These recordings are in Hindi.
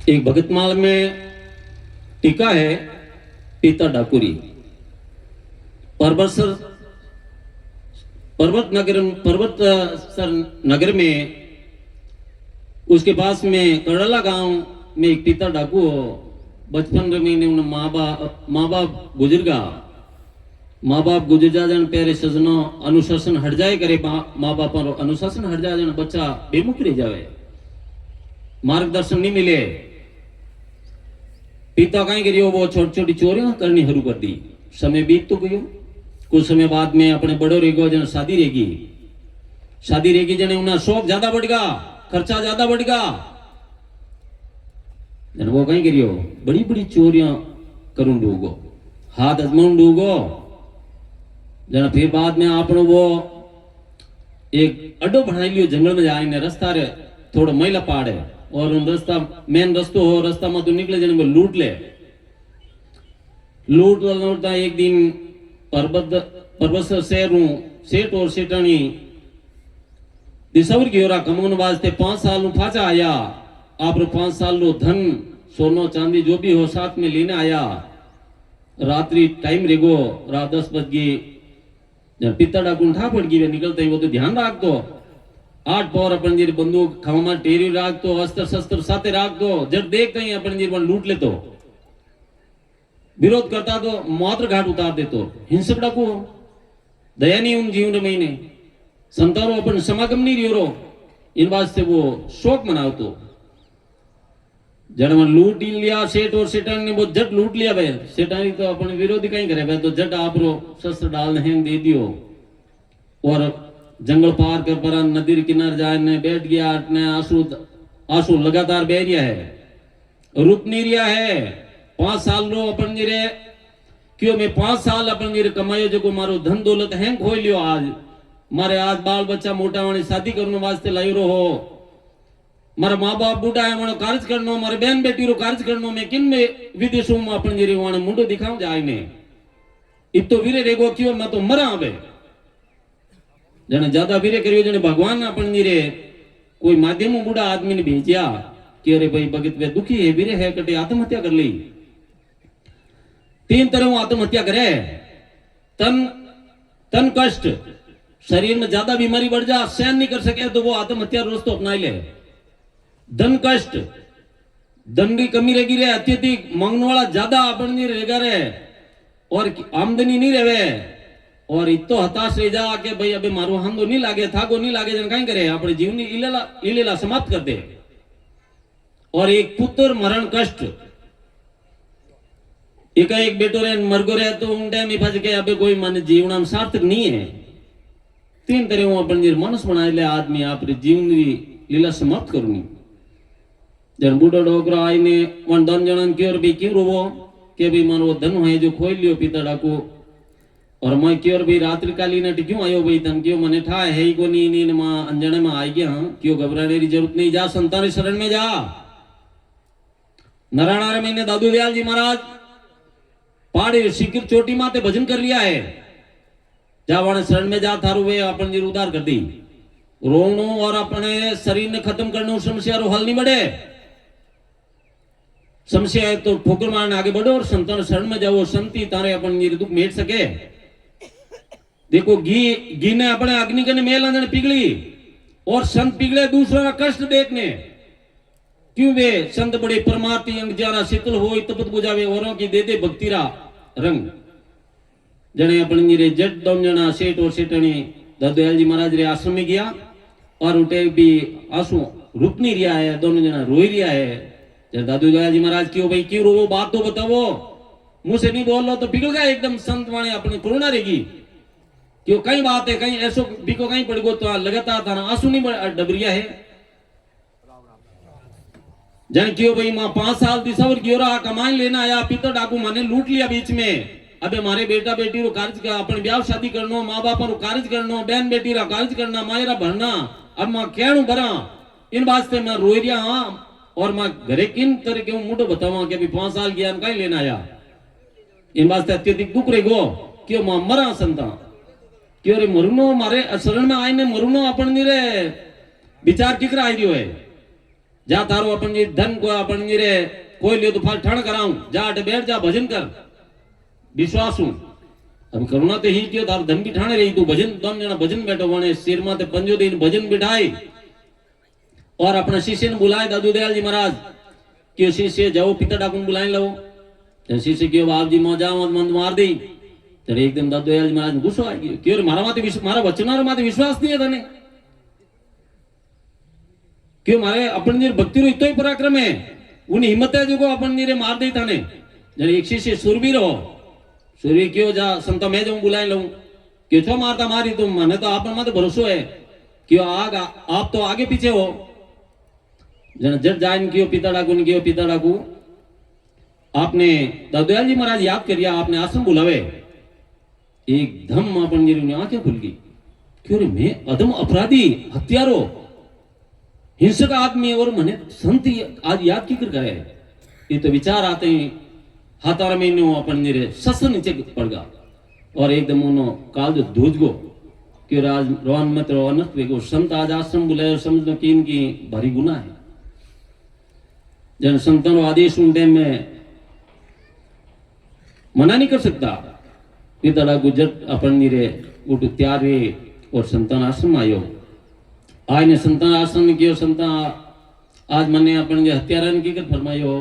एक भगतमाल में टीका है पिता डाकुरी। पर्वत सर नगर में उसके पास में करला गांव में एक पिता डाकू हो। बचपन में ने माँ बाप गुजर गया। माँ बाप गुजर जा जन पेरे सजनो अनुशासन हट जाए करे। माँ बाप अनुशासन हट जाए जन बच्चा बेमुख रह जावे, मार्गदर्शन नहीं मिले। पिता कहीं करियो वो छोटी छोटी चोरियां करनी शुरू कर दी। समय बीत तो गयो। कुछ समय बाद में अपने बड़ो रेगो जन शादी रहेगी जने उन्हें शौक ज्यादा बढ़ गया, खर्चा ज्यादा बढ़ गया। जन वो कहीं करियो बड़ी बड़ी चोरियां करूं डूगो, हाथ अजमाऊं डूगो। जन फिर बाद में आपनो वो एक अड्डो बनाई लियो जंगल में जाए ने रास्ता रे थोड़ा मैला पहाड़ है और उन रास्ता मेन रस्तो हो, रास्ता में तो निकले जने में लूटता एक दिन पर्वत शहर सेठ और सेठानी दिसवर की ओरा कमौन वास्ते 5 साल फाचा आया। आप 5 साल लो धन सोनो चांदी जो भी हो साथ में लेने आया। रात्रि टाइम रेगो, रात 10 बज गई। जब पिता डाकू उठा पड़ गई निकलते ही वो तो ध्यान राख दो। 8 पौर अपन जी बंदूक खामा टेरी राख दो, अस्त्र शस्त्र साथे राख दो। जब देखते ही अपन जी लूट ले तो विरोध करता तो मात्र घाट उतार दे तो हिंसक डाकू दया नहीं उन जीवन में संतारो अपन समागम नहीं रियो। इन वास्ते वो शोक मनाओ तो जड़ में लूट लिया सेठ और सेठान ने वो जट लूट लिया भाई। सेठानी तो अपन विरोधी कहीं करे भाई तो जट आप रो शस्त्र डालने हैं दे दियो और जंगल पार कर पर नदी किनारे जाए ने बैठ गया। आंसू लगातार बह रिया है, रुक नहीं रिया है। 5 साल रो अपन रे क्यों मैं 5 साल अपन रे कमायो जो मारो धन दौलत है खोई लियो। आज मारे आज बाल बच्चा मोटा वाणी शादी करने वास्ते लाई रो हो। मारा माँ बाप बूढ़ा है मारो कार्य करनो, मारे बहन बेटी रो कार्य करनो। मैं किन में विदेशों में अपन रे वाणे मुंडो दिखाऊं जाए ने इत तो वीरे रेगो क्यों मैं तो मरा आवे। जने ज्यादा वीरे करियो जने भगवान अपन रे कोई माध्यम बूढ़ा आदमी ने भेजिया कि अरे भाई भगत वे दुखी है वीरे है कटे आत्महत्या कर ली। 3 तरह आत्महत्या करे। तन कष्ट, शरीर में ज्यादा बीमारी बढ़ जा सहन नहीं कर सके तो वो आत्महत्या रोज तो अपना ले। धन कष्ट, धन की कमी रहेगी रे, अत्यधिक मांगने वाला ज्यादा अपन नहीं रहेगा रे और आमदनी नहीं रहे और इतो हताश रह जा के भाई अबे मारो हांदो नहीं लागे थाको नहीं लागे जन कहीं करे अपने जीवन इलेला समाप्त कर दे। और एक पुत्र मरण कष्ट, एक बेटो रे मरगो रे तो उन टाइम फंस के अबे कोई मन जीवन सार्थक नहीं है। 3 तरह अपन मानस बनाए ले आदमी आप जीवन लीला समाप्त करूंगी। जन बूढ़ो डोकरा आई ने वन धन जनन की और भी क्यों रोवो के भी मानो धन है जो खोई लियो पिता डाकू। और मैं क्यों भी रात्रि कालीन क्यों आयो भाई धन क्यों मने ठा है ही को नी मां अंजने में आई गया। क्यों घबराने की जरूरत नहीं, जा संतान शरण में जा। नारायण महीने दादू दयाल जी महाराज पहाड़ी शिखर चोटी माते भजन कर लिया है। जा वाणे शरण में जा थारू वे अपन जी उदार कर दी। रोनो और अपने शरीर ने खत्म करने समस्या रो हल नहीं बढ़े। समस्या है तो ठोकर मारने आगे बढ़ो और संतान शरण में जाओ। संति तारे अपन जी दुख मेट सके। देखो घी ने अपने अग्नि के मेल अंदर पिघली और संत पिघले दूसरा का कष्ट देखने। क्यों वे संत बड़े परमार्थी अंग जाना शीतल हो तपत बुझावे औरों की दे दे भक्तिरा रंग। जने अपन जी रे जट दम जना सेठ और सेठनी दादूदयाल जी महाराज रे आश्रम में गया और उठे भी आंसू रुक नहीं रिया है, दोनों जना रोई रिया है। जब दादूदयाल जी महाराज क्यों भाई क्यों रो बात तो बताओ, मुंह से नहीं बोल लो तो पिघल गया एकदम। संत वाणे अपनी करुणा रहेगी क्यों कई बात है कहीं ऐसो बिको कहीं पड़ गो तो लगातार था आंसू नहीं डबरिया है। जन क्यों भाई मां 5 साल दिसवर क्यों रहा कमाई लेना आया पिता डाकू माने लूट लिया बीच में। अबे मारे बेटा बेटी रो कार्य का अपन ब्याह शादी करनो, माँ बाप रो कार्य करनो, बहन बेटी रा कार्य करना, मायरा भरना। अब मां कहणु भरा इन वास्ते मैं रोई रिया हाँ। और मां घरे किन तरह के मुंडो बतावा कि अभी 5 साल ज्ञान कहीं लेना आया। इन वास्ते अत्यधिक दुख रेगो क्यों मां मरा संता क्यों रे मरुनो मारे शरण में आईने मरुनो अपन रे विचार किकरा आई रियो है। जा तारो अपन जी धन को अपन जी रे कोई लियो तो फाल ठण कराऊं जा अटे बैठ जा भजन कर विश्वास हूं अब करुणा तो ही कियो तार धन भी ठाणे रही तू भजन दोन जना भजन बैठो वने सिर माथे पंजो दिन भजन बिठाई और अपना शिष्य ने बुलाए दादू दयाल जी महाराज क्यों शिष्य जाओ पिता डाकुन बुलाए लो तो शिष्य क्यों बाप जी मौजा मंद मार दी तो एकदम दादू दयाल जी महाराज गुस्सा आ गयो क्यों मारा माथे मारा वचनार माथे विश्वास नहीं है तने क्यों मारे अपन जी भक्ति रो इतो ही पराक्रम है उनी हिम्मत है जो को अपन जी रे मार दे थाने जने एक शिष्य सुरवीर हो सूर्य क्यों जा संत मैं जाऊं बुलाए लूं क्यों छो मारता मारी तुम मैंने तो आप माते भरोसा है क्यों आग आप तो आगे पीछे हो जन जट जाइन क्यों पिता डाकू आपने दादूयाल जी महाराज याद करिया आपने आश्रम बुलावे एकदम अपन जी आंखें खुल गई क्यों रे मैं अदम अपराधी हत्यारो हिंसक आदमी और मने संत आज याद की कर गए ये तो विचार आते हैं हाथार में अपन नीरे सस नीचे पड़ गया और एकदम उन्होंने काल जो दूध गो कि राज रोहन मत रोहन वेगो संत आज आश्रम बुलाए समझ लो कि इनकी भारी गुना है जन संतों आदेश उनके में मना नहीं कर सकता पिता गुजर अपन नीरे उठ त्यारे और संतान आश्रम आयो आज ने संतान आश्रम में कियो संता आज मने अपन हत्यारा की कर फरमायो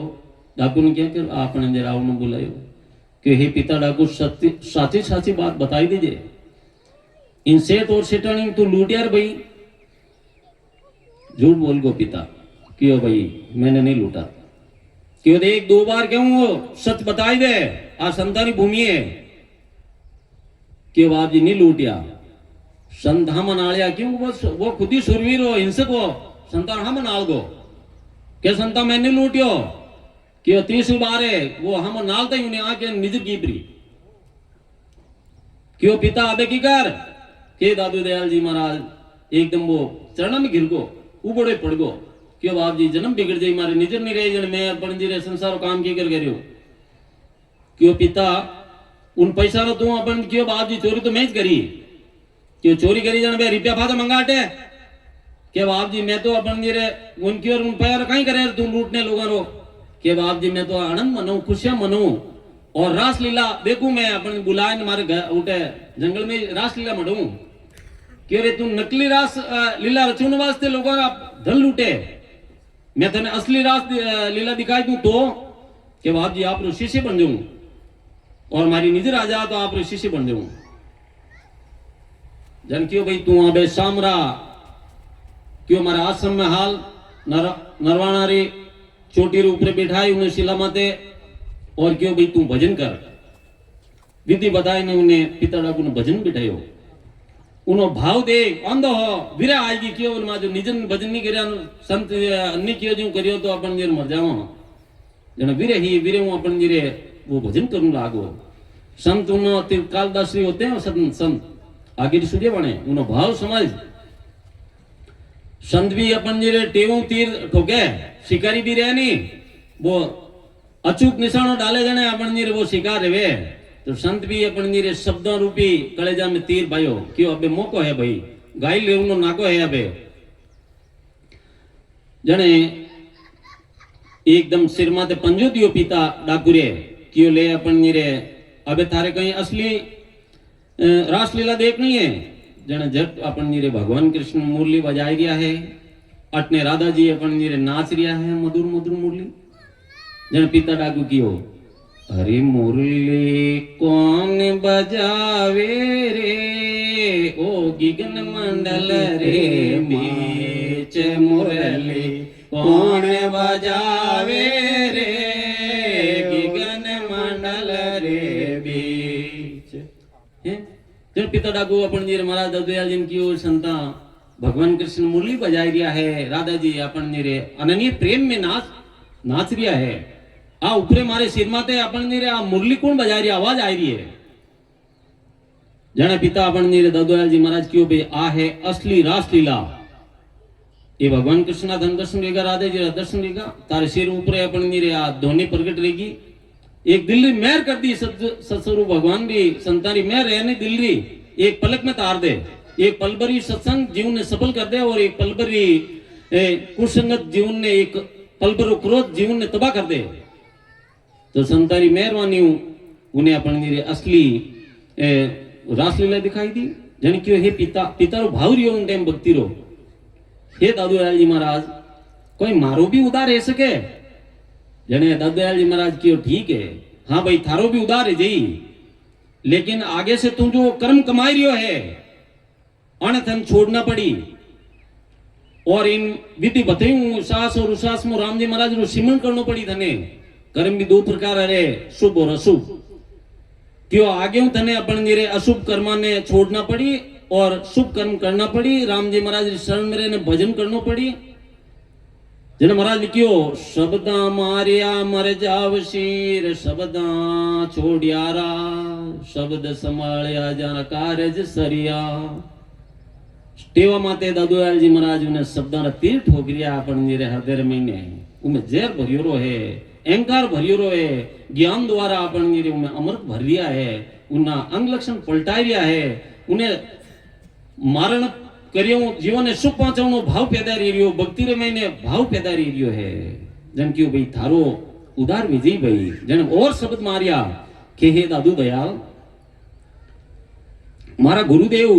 डाकू ने क्या कर आपने जरा उन्होंने बुलायो कि हे पिता डाकू सत्य साची साची बात बताई दीजिए इन सेठ और सेठानी तू लूट यार भाई झूठ बोल गो पिता क्यों भाई मैंने नहीं लूटा क्यों देख दो बार क्यों वो सच बताई दे आ संतानी भूमि है क्यों बाप जी नहीं लूटिया संत हम नालिया क्यों वो खुद ही सुरवीर हो हिंसक हो संतान हम नाल गो क्या संता मैंने लूटियो क्यों 30 बार है वो हम नालते ही उन्हें आके निज कीपरी क्यों पिता अबे की कर के दादू दयाल जी महाराज एकदम वो चरण में गिर गो उबड़े पड़ गो क्यों बाप जी जन्म बिगड़ जाई मारे निजर नहीं रहे जन मैं अपन जी रे संसार काम की कर गयो क्यों पिता उन पैसा रो तू अपन क्यों बाप जी चोरी तो मैं करी क्यों चोरी करी जन बे रुपया फादा मंगाटे के बाप जी मैं तो अपन जी रे उनकी और उन पैर कहीं करे तू लूटने लोगों रो के बाप जी मैं तो आनंद मनाऊं खुशियां मनाऊं और रास लीला देखूं मैं अपन बुलाए मारे घर उठे जंगल में रास लीला मनाऊं क्यों रे तू नकली रास लीला रचने वास्ते लोगों का धन लूटे मैं तने असली रास लीला दिखाई दूं तो के बाप जी आप शिष्य बन जाऊं और हमारी निजर आ जा तो आप शिष्य बन जाऊं जन क्यों भाई तू अबे सामरा क्यों हमारे आश्रम में हाल नरवाना रे चोटी रे ऊपर बैठाई उन्हें शिला माते और क्यों भाई तू भजन कर विधि बताई ने उन्हें पिता डाकू ने भजन बिठायो उन्हों भाव दे अंधो हो विरा आएगी क्यों उन्हें जो निजन भजन नहीं करिया संत अन्य क्यों जो करियो तो अपन जीर मर जाओ जन विरे हूँ अपन जीरे वो भजन करूं लागो संत उन्हों कालदासी होते हैं संत आगे सूर्य बने उन्हों भाव समझ संत भी अपन जी टेवू तीर ठोके शिकारी भी रहे नहीं वो अचूक निशानों डाले जाने अपन जी वो शिकार रहे तो संत भी अपन जी शब्दों रूपी कलेजा में तीर भाइयो क्यों अबे मौको है भाई गाय ले उन्हों नाको है अबे जने एकदम सिर माते पंजो दियो पिता डाकुरे क्यों ले अपन जी अबे थारे कहीं असली रासलीला देखनी है जने जब अपन जी भगवान कृष्ण मुरली बजाई रिया है अटने राधा जी अपन जी नाच रिया है मधुर मधुर मुरली जने पिता डाकू की हो हरी मुरली कौन बजावे रे ओ गिगन मंडल रे बीच मुरली कौन बजावे रे गिगन मंडल रे बीच जब पिता डाकू अपन जी महाराज दयाल जी की ओर संता भगवान कृष्ण मुरली बजाई रिया है राधा जी अपन जी अनन्य प्रेम में नाच रिया है आ ऊपरे मारे सिर माते अपन जी आ मुरली कौन बजा रही आवाज आ रही है जने पिता अपन जी दयाल जी महाराज क्यों भाई आ है असली रासलीला ये भगवान कृष्ण धन दर्शन रहेगा राधे जी दर्शन रहेगा तारे सिर ऊपरे अपन जी आ ध्वनि प्रकट रहेगी एक दिल्ली मेहर कर दी सत्सरू भगवान भी संतारी मेहर रहने दिल्ली एक पलक में तार दे एक पलबरी सत्संग जीवन ने सफल कर दे और एक पलबरी कुसंगत जीवन ने एक पलभरो क्रोध जीवन ने तबाह कर दे तो संतारी मेहरबानी उन्हें अपन असली रासलीला दिखाई दी जन क्यों हे पिता रो भाव रियो उन टाइम भक्ति रो हे दादू दयाल जी महाराज कोई मारो भी उदार है सके जने दादू दयाल जी महाराज क्यों ठीक है हाँ भाई थारो भी उदार है जी लेकिन आगे से तू जो कर्म कमाई रियो है अनथन छोड़ना पड़ी और इन विधि बताऊं सास और उसास में राम जी महाराज रो सिमरण करना पड़ी थने कर्म भी दो प्रकार है शुभ और अशुभ क्यों आगे थने अपन जेरे अशुभ कर्मा ने छोड़ना पड़ी और शुभ कर्म करना पड़ी राम जी महाराज शरण में रहने भजन करना पड़ी जन महाराज लिखियो शब्दा मारिया मर जाव शीर शब्दा छोड़ियारा शब्द संभालिया जन कारज सरिया टेवा माते दादू दयाल जी महाराज ने शब्दा तीर ठोकरिया अपन जेरे हृदय महीने उनमें जहर भरियो है अहंकार भरियो है ज्ञान द्वारा अपन जेरे उनमें अमृत भर लिया है उनना अंग लक्षण पलटाई लिया है उन्हें मारण करियो जीवन ने सुख पहुंचावनो भाव पैदा रही भक्ति रे महीने भाव पैदा रही है जन क्यों भाई थारो उदार विजय भाई जन और शब्द मारिया के हे दादू दयाल मारा गुरुदेव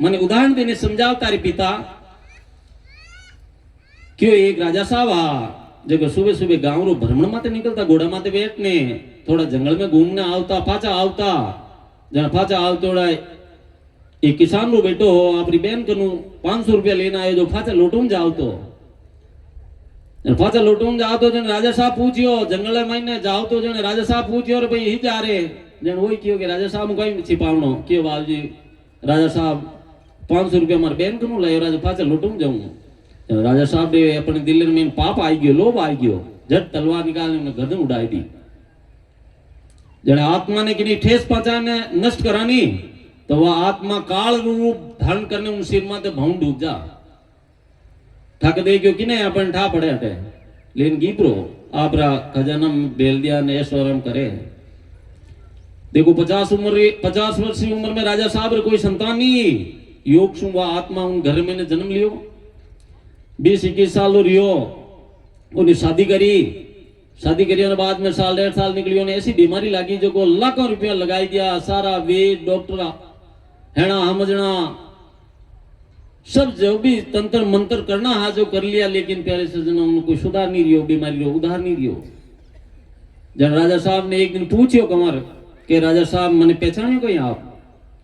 मने उदाहरण देने समझाव तारे पिता क्यों एक राजा साहब जब सुबह सुबह गांव रो भ्रमण माते निकलता घोड़ा माते बैठने थोड़ा जंगल में घूमने आवता पाचा आवता जन पाचा आवतोड़ा एक किसान रो बेटो अपनी बहन कनु 500 रुपया लेना है जो फाचा लोटून जाओ तो फाचा लोटून जाओ तो जन राजा साहब पूछियो जंगल में जाओ तो जन राजा साहब पूछियो और भाई ही जा रहे जन वही क्यों कि राजा साहब कोई छिपावनो क्यों बाबू जी राजा साहब 500 रुपया मार बहन कनु लायो राजा फाचा लोटून जाऊं राजा साहब ने अपने दिल में पाप आई गयो लोभ आई गयो झट तलवार निकालने उन्हें गर्दन उड़ाई दी जन आत्मा ने किनी ठेस पहुंचाने नष्ट करानी तो वह आत्मा काल रूप धारण करने उन सिर माते भाव डूब जा थक दे क्यों कि नहीं अपन ठा पड़े हटे लेकिन गीपरो आपरा खजानम बेल दिया ने ऐश्वर्यम करे देखो 50 वर्ष की उम्र में राजा साहब रे कोई संतान नहीं योग सु वह आत्मा उन घर में ने जन्म लियो 20-21 साल रियो उन्हें शादी करी बाद में साल 1.5 साल निकली उन्हें ऐसी बीमारी लगी जो को लाखों रुपया लगाई दिया सारा वेद डॉक्टर हैना समझना सब जो भी तंत्र मंत्र करना हा जो कर लिया लेकिन प्यारे सजना उनको सुधार नहीं रियो बीमारी रियो उधार नहीं रियो जब राजा साहब ने एक दिन पूछियो कमर के राजा साहब मैंने पहचाने कोई आप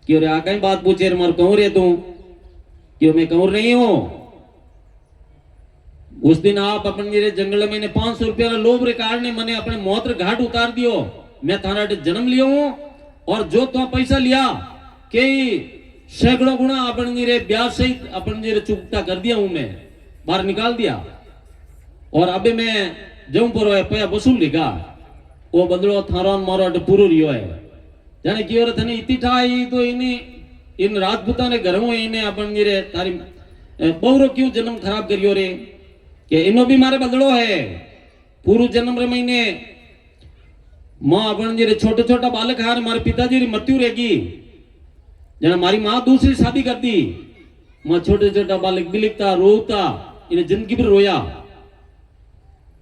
क्यों रे आका बात पूछे मार कहूं रे तू क्यों मैं कहूं नहीं हूं उस दिन आप अपन मेरे जंगल में 500 रुपया लोभ रे कारण मैंने अपने मौत रे घाट उतार दियो मैं थारा जन्म लियो हूं और जो तो पैसा लिया के सैकड़ों गुना अपन मेरे ब्याज सहित अपन मेरे चुकता कर दिया हूं मैं बाहर निकाल दिया और अबे मैं जऊं पर पैसा वसूल लेगा वो बदलो थारो मारो पूरो रियो है जाने की औरत ने इतनी ठाई तो इन्हें इन राजपूता ने घर में इन्हें अपन मेरे तारी बहुरो क्यों जन्म खराब करियो रे कि इनो भी मारे बदलो है पूर्व जन्म रे महीने मां अपन जे छोटे छोटा बालक हार मारे पिताजी री मृत्यु रहेगी जना मारी मां दूसरी शादी कर दी मां छोटे छोटा बालक बिलिकता रोता इन्हें जिंदगी भर रोया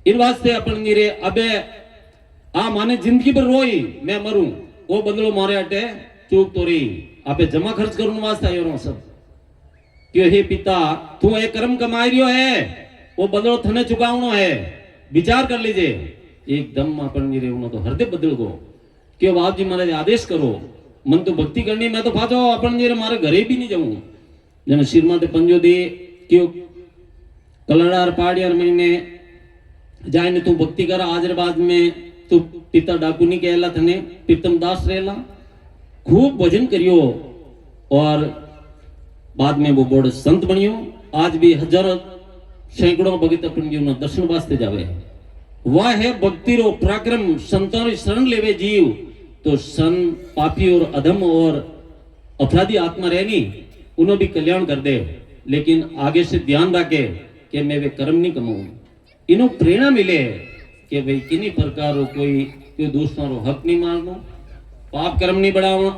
इन वास्ते अपन मेरे अबे माने जिंदगी भर रोई मैं मरूं वो बदलो मारे अटे चूक तो रही आपे जमा खर्च करूं वास्ते आयो सब क्यों हे पिता तू एक कर्म कमाई रियो है वो बदलो थने चुकावनो है विचार कर लीजिए एकदम अपन गिरे तो हृदय बदल गो क्यों बाप जी महाराज आदेश करो मन तो भक्ति करनी मैं तो फाचो अपन गिरे मारे घरे भी नहीं जाऊं जन सिर माते पंजो दे क्यों कलड़ार पहाड़ियार महीने जाए ने तू भक्ति कर आजरबाद में तू पिता डाकू नहीं कहला थने प्रीतम दास रहला खूब भजन करियो और बाद में वो बड़ संत बनियो आज भी हजारों सैकड़ों भगत अपन जीवन दर्शन वास्ते जावे वह है भक्ति रो पराक्रम संतों शरण लेवे जीव तो सन पापी और अधम और अपराधी आत्मा रहनी उन्हें भी कल्याण कर दे लेकिन आगे से ध्यान रखे कि मैं वे कर्म नहीं कमाऊं इन्हों प्रेरणा मिले कि भाई किन्हीं प्रकार कोई दूसरों रो हक नहीं मारना पाप कर्म नहीं बढ़ावना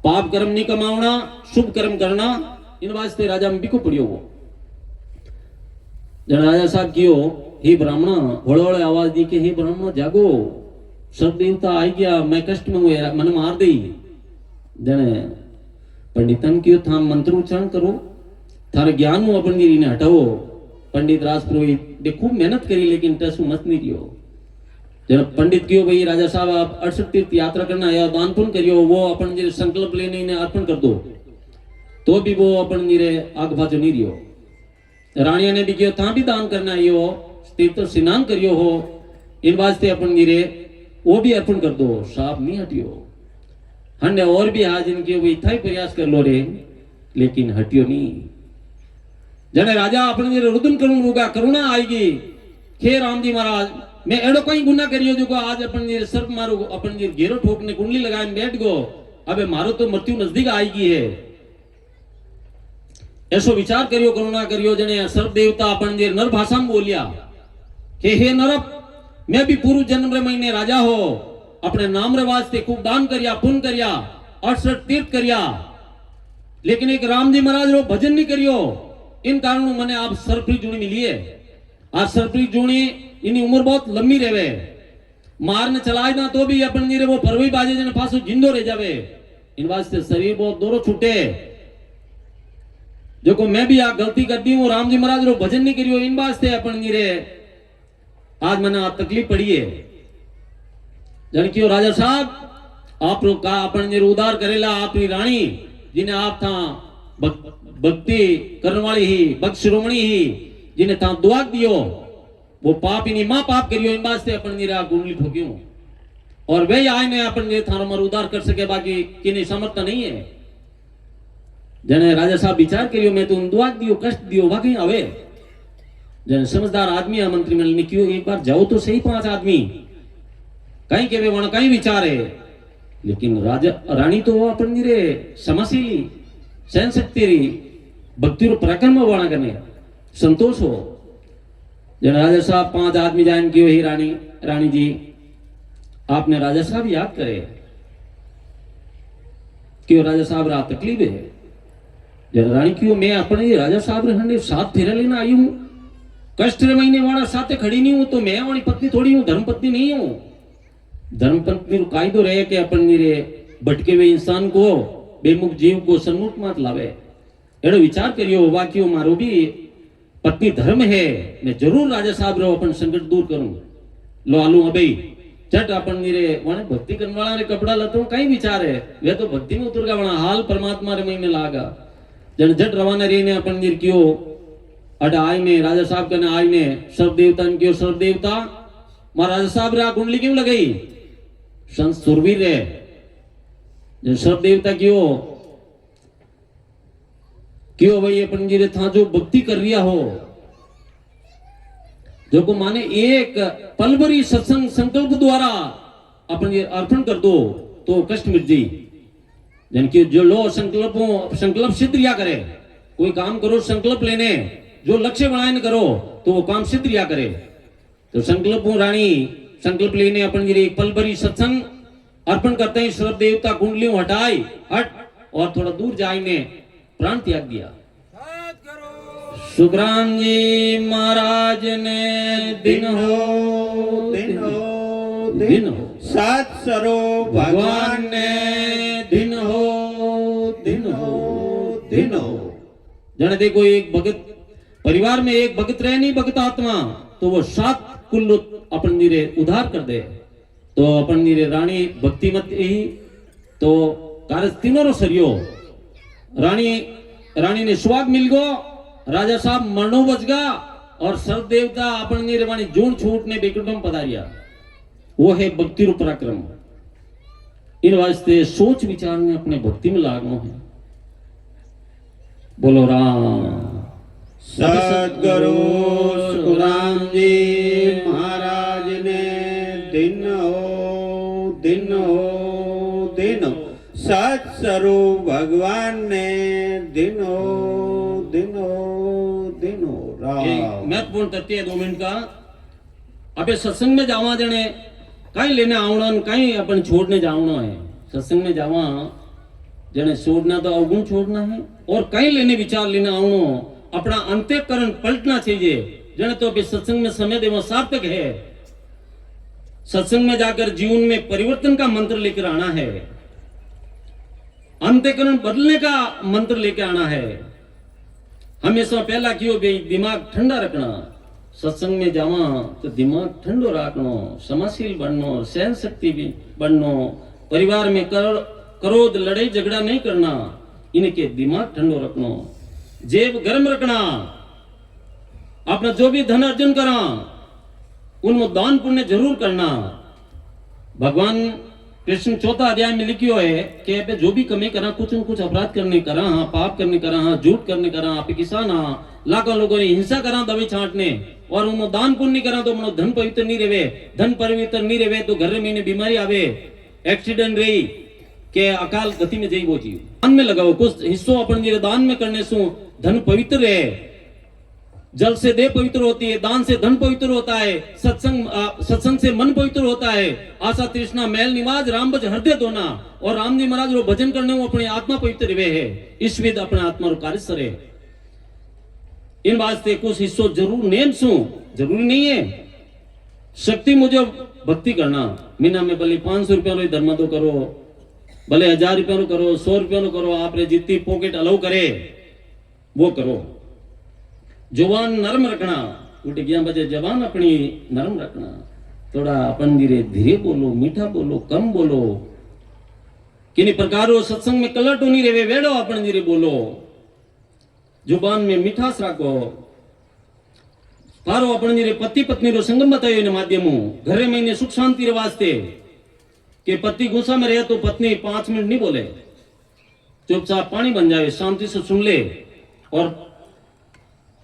पाप कर्म नहीं कमावना शुभ कर्म करना इन वास्ते राजा में बिको पड़ियो वो जन राजा साहब कियो हे ब्राह्मण होड़े आवाज दी के हे ब्राह्मण जागो सब देवता आई गया मैं कष्ट में हुए मन मार दी जन पंडितन कियो था मंत्र उच्चारण करो थारे ज्ञान नु अपन गिरी ने हटाओ पंडित राज पुरोहित ने खूब मेहनत करी लेकिन टसु मत नहीं रियो जन पंडित कियो भाई राजा साहब आप 68 तीर्थ यात्रा करना या दान पुण्य करियो वो अपन जे संकल्प लेने ने अर्पण कर दो तो भी वो अपन गिरे आग भाजो नहीं रियो रानिया ने भी कियो था भी दान करना यो तीर्थ स्नान करियो हो इन वास्ते अपन गिरे वो भी अर्पण कर दो साहब नहीं हटियो हंडे और भी आज इनके वो इतना ही प्रयास कर लो रे लेकिन हटियो नहीं जने राजा अपन गिरे रुदन करूंगा करुणा आएगी खे राम जी महाराज मैं एड़ो कहीं गुना करियो जो को आज अपन गिरे सर्प मारो अपन गिरे घेरो ठोकने कुंडली लगाए बैठ गो अबे मारो तो मृत्यु नजदीक आएगी है ऐसो विचार करियो करुणा करियो जने सर्प देवता अपन गिरे नर भाषा में बोलिया कि हे नरप मैं भी पूर्व जन्म रे महीने राजा हो अपने नाम रे वास्ते खूब दान करिया पुण्य करिया 68 तीर्थ करिया लेकिन एक राम जी महाराज रो भजन नहीं करियो इन कारणों मैंने आप सरप्री जूनी मिली है आज सरप्री जूनी इनी उम्र बहुत लंबी रहे मारने चलाए ना तो भी अपन नीरे वो परवी बाजे जने फासो जिंदो रह जावे इन वास्ते शरीर बहुत दोरो छूटे जो को मैं भी आ गलती कर दी हूं राम जी महाराज रो भजन नहीं करियो इन वास्ते अपन नीरे आज मैंने आप तकलीफ पड़ी है जन क्यों राजा साहब आप लोग का अपन नीरे उदार करेला आपनी रानी जिन्हें आप था भक्ति करने वाली ही भक्त शिरोमणि ही जिन्हें था दुआ दियो वो पाप इन्हीं मां पाप करियो इन वास्ते अपन नीरा कुंडली ठोकियो और वे आए ने अपन ने थारो मर उदार कर सके बाकी किने समर्थ नहीं है जने राजा साहब विचार करियो मैं तो दुआ दियो कष्ट दियो वाकई आवे जन समझदार आदमी आ मंत्रिमंडल में क्यों एक बार जाओ तो सही 5 आदमी कहीं के वे वण कहीं विचार है लेकिन राजा रानी तो अपन नीरे समझी सहन शक्ति री भक्ति रो पराक्रम वाणा करने संतोष हो जन राजा साहब 5 आदमी जान कियो ही रानी जी आपने राजा साहब याद करे क्यों राजा साहब रात तकलीफ है जन रानी क्यों मैं अपने राजा साहब रे 7 फेरा लेना आई हूं कष्ट रे महीने वाला साथे खड़ी नहीं हूं तो मैं वाली पत्नी थोड़ी हूं धर्म पत्नी नहीं हूं धर्म पत्नी रो कायदो रहे कि अपन नीरे भटके हुए इंसान को बेमुख जीव को सन्मुख मत लावे एड़ो विचार करियो वाक्यो मारो भी पत्नी धर्म है मैं जरूर राजा साहब रो अपन संकट दूर करूं लो आलू अबे चट अपन नीरे वाने भक्ति करने वाला रे कपड़ा लतो कई विचार है वे तो भक्ति में उतर का बना हाल परमात्मा रे महीने लागा जन जट रवाना रे ने अपन नीर कियो अड आई ने राजा साहब कने आई ने सर्व देवता ने कियो सर्व देवता मां राजा साहब रे कुंडली क्यों लगाई संत सुरवीर रे जन सर्व देवता क्यों भाई अपन जी रे था जो भक्ति कर रिया हो जो को माने एक पलभरी सत्संग संकल्प द्वारा अपन ये अर्पण कर दो तो कष्ट मिट जाई जन की जो लो संकल्प सिद्ध रिया करे कोई काम करो संकल्प लेने जो लक्ष्य बनाए करो तो वो काम सिद्ध रिया करे तो संकल्प रानी संकल्प लेने अपन जी एक पलभरी सत्संग अर्पण करते ही सर्व देवता कुंडलियों हटाई हट और थोड़ा दूर जाए प्राण त्याग दिया सुखराम जी महाराज ने दिन हो सात सरो भगवान ने दिन हो जाने देखो एक भगत परिवार में एक भगत रहे नहीं भगत आत्मा तो वो 7 कुल अपन नीरे उधार कर दे तो अपन नीरे रानी भक्ति मत ही तो कार्य तीनों रो सरियो रानी ने स्वाग मिल गो राजा साहब मरणो बच गया और सर्व देवता अपन निर्वाणी जून छूट ने बेकुटुंब पधारिया वो है भक्ति रो पराक्रम इन वास्ते सोच विचार में अपने भक्ति में लागनो है बोलो राम सद्गुरु सुखराम जी महाराज ने दिन हो सत स्वरूप भगवान ने दिन हो महत्वपूर्ण तथ्य है 2 मिनट का अबे सत्संग में जावा जने कहीं लेने आवना कहीं अपन छोड़ने जावना है सत्संग में जावा जने छोड़ना तो अवगुण छोड़ना है और कहीं लेने विचार लेना आवनो अपना अंतःकरण पलटना चाहिए जने तो अभी सत्संग में समय देना सार्थक है। सत्संग में जाकर जीवन में परिवर्तन का मंत्र लेकर आना है, अंतःकरण बदलने का मंत्र लेकर आना है। हमेशा पहला क्यों भाई दिमाग ठंडा रखना, सत्संग में जावा तो दिमाग ठंडो रखनो, समाशील बननो, सहन शक्ति भी बननो, परिवार में क्रोध लड़ाई झगड़ा नहीं करना, इनके दिमाग ठंडो रखनो, जेब गर्म रखना, अपना जो भी धन अर्जन करा उनमें दान पुण्य जरूर करना। भगवान कृष्ण चौथा अध्याय में लिखियो है कि अब जो भी कमी करा कुछ न कुछ अपराध करने करा, हाँ पाप करने करा, हाँ झूठ करने करा, आप किसान हाँ लाखों लोगों ने हिंसा करा दवाई छांटने, और उन्होंने दान पुण्य नहीं करा तो मनो धन पवित्र नहीं रहे, धन पवित्र नहीं रहे तो घर में बीमारी आवे, एक्सीडेंट रही के अकाल गति में जई वो जीव। दान में लगाओ, कुछ हिस्सों अपन दान में करने से धन पवित्र रहे। जल से देह पवित्र होती है, दान से धन पवित्र होता है, सत्संग से मन पवित्र होता है। आशा तृष्णा मैल निवाज राम भज हृदय दोना, और राम जी महाराज वो भजन करने वो अपनी आत्मा पवित्र वे है, इस विद अपने आत्मा रो कार्य सरे। इन वास्ते कुछ हिस्सों जरूर नेम सु जरूरी नहीं है शक्ति मुझे भक्ति करना। महीना में भले 500 रुपया रो धर्म तो करो, भले 1000 रुपया रो करो, 100 रुपया रो करो, आपने जितनी पॉकेट अलाउ करे वो करो। जुबान नरम रखना, उठ गया बजे जबान अपनी नरम रखना, थोड़ा अपन धीरे धीरे बोलो, मीठा बोलो, कम बोलो, किन्हीं प्रकारों सत्संग में कलट नहीं रहे, वेड़ो अपन धीरे बोलो, जुबान में मिठास रखो। पारो अपन धीरे पति पत्नी रो संगम बतायो इन माध्यमों, घरे में सुख शांति रे वास्ते कि पति गुस्सा में रहे तो पत्नी 5 मिनट नहीं बोले, चुपचाप पानी बन जाए, शांति से सुन ले, और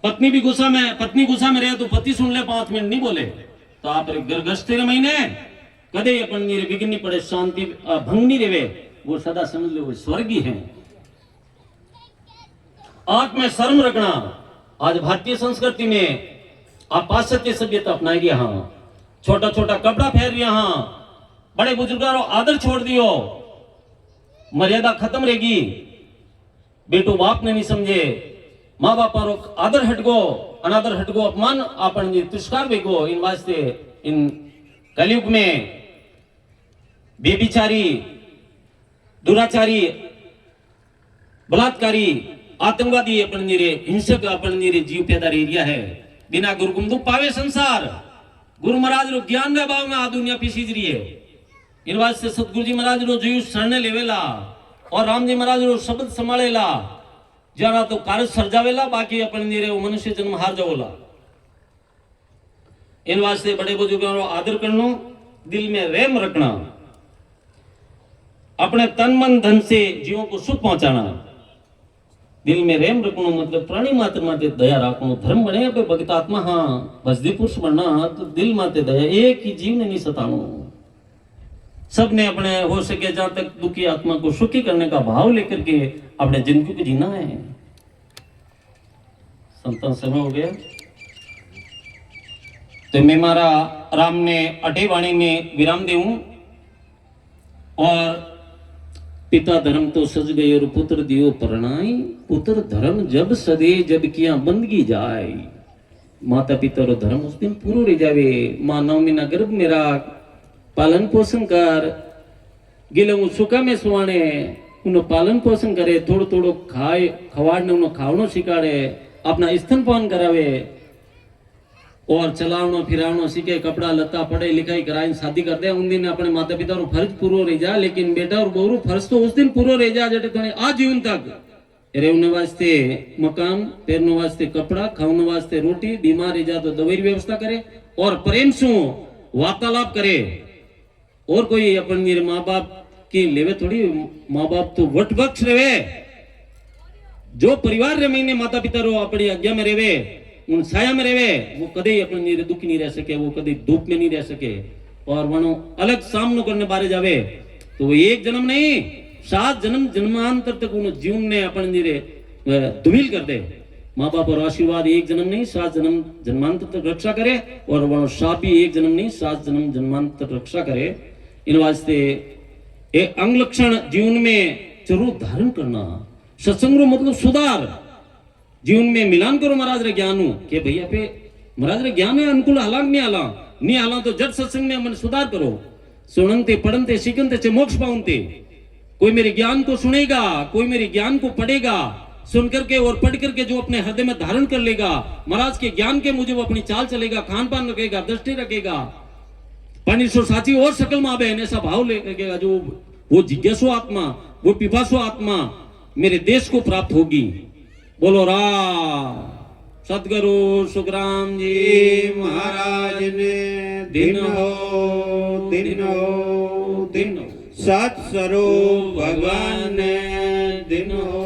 पत्नी गुस्सा में रहे तो पति सुन ले, 5 मिनट नहीं बोले तो आप गर्भस्थ महीने कदे अपन विघ्न नहीं पड़े, शांति भंग नहीं रहे, वो सदा समझ लो वो स्वर्गीय है। आंख में शर्म रखना। आज भारतीय संस्कृति में आप पाश्चात्य सभ्यता अपना रही, छोटा छोटा कपड़ा फेर रही, बड़े बुजुर्गों आदर छोड़ दियो, मर्यादा खत्म रहेगी। बेटो बाप ने नहीं समझे, माँ बाप आदर हटगो, अनादर हटगो, अपमान आपन तिरस्कार बेगो। इन वास्ते इन कलयुग में बेबिचारी, दुराचारी, बलात्कारी, आतंकवादी अपन हिंसक अपन जीव पैदा एरिया है। बिना गुरु गुमदु पावे संसार, गुरु महाराज रो ज्ञान रे भाव में आ दुनिया पीसीज रही है। इन वास्ते सतगुरु जी महाराज रो जीव शरण लेवेला, और राम जी महाराज रो शब्द संभालेला, जरा तो कार्य सर्जावेला, बाकी अपन मनुष्य जन्म हार जाओला। इन वास्ते बड़े बुजुर्गों को आदर करना, दिल में रेम रखना, अपने तन मन धन से जीवों को सुख पहुंचाना। दिल में रेम रखना मतलब प्राणी मात्र माते दया रखना। धर्म बने पे भगत आत्मा, हाँ भजदी पुरुष बनना तो दिल माते दया, एक ही जीव ने नहीं सतानो। सब ने अपने हो सके जहां तक दुखी आत्मा को सुखी करने का भाव लेकर के अपने जिंदगी को जीना है। संतान समय हो गया तो मैं मारा राम ने अठे वाणी में विराम देऊं, और पिता धर्म तो सज गए और पुत्र दियो परनाई, पुत्र धर्म जब सदे जब किया बंदगी जाए। माता पिता रो धर्म उस दिन पूरा रह जावे। मां 9 महीना गर्भ मेरा पालन पोषण कर, गिले सुखा में सुवाने उन्हें पालन पोषण करे, थोड़ो थोड़ो खाए खवाड़ने उन्हें खावनो सिखाड़े, अपना स्तनपान करावे, और चलावनो फिरावनो सीखे, कपड़ा लत्ता पढ़ाई लिखाई कराई शादी कर दे। उन दिन अपने माता पिता रो फर्ज पूरा रह जा, लेकिन बेटा और बहू फर्ज तो उस दिन पूरा रह जा जटे थोड़े आजीवन तक रहने वास्ते मकान, पहनने वास्ते कपड़ा, खाने वास्ते रोटी, बीमार रह जा तो दवाई व्यवस्था करे, और प्रेम से वार्तालाप करे। और कोई अपन मेरे माँ बाप की लेवे थोड़ी, माँ बाप तो वट बख्श रहे। जो परिवार रे महीने माता पिता रो अपनी आज्ञा में रेवे, उन छाया में रेवे, वो कदे अपने दुखी नहीं रह सके, वो कदे दुख में नहीं रह सके, और वनो अलग सामना करने बारे जावे तो वो एक जन्म नहीं 7 जन्म जन्मांतर तक उन जीवन ने अपन दुमिल कर दे। माँ बाप और आशीर्वाद एक जन्म नहीं 7 जन्म जन्मांतर तक रक्षा करे, और वनो शाप भी एक जन्म नहीं 7 जन्म जन्मांतर तक रक्षा करे। इन वास्ते एक अंग लक्षण जीवन में जरूर धारण करना। सत्संग रो मतलब सुधार, जीवन में मिलान करो महाराज रे ज्ञान के भैया पे महाराज रे ज्ञान ने अनुकूल हलांग नहीं आला तो जट सत्संग में मन सुधार करो सुनते पढ़ते सीखते चे मोक्ष पाऊंते कोई मेरे ज्ञान को सुनेगा कोई मेरे ज्ञान को पढ़ेगा सुन करके और पढ़ करके जो अपने हृदय में धारण कर लेगा महाराज के ज्ञान के मुझे वो अपनी चाल चलेगा खान पान रखेगा दृष्टि रखेगा परमेश्वर साची और सकल माँ बहन ऐसा भाव लेगा जो वो जिज्ञासु आत्मा वो पिपासु आत्मा मेरे देश को प्राप्त होगी बोलो राम सतगुरु सुखराम जी महाराज ने दिन हो सत स्वरूप भगवान ने दिन हो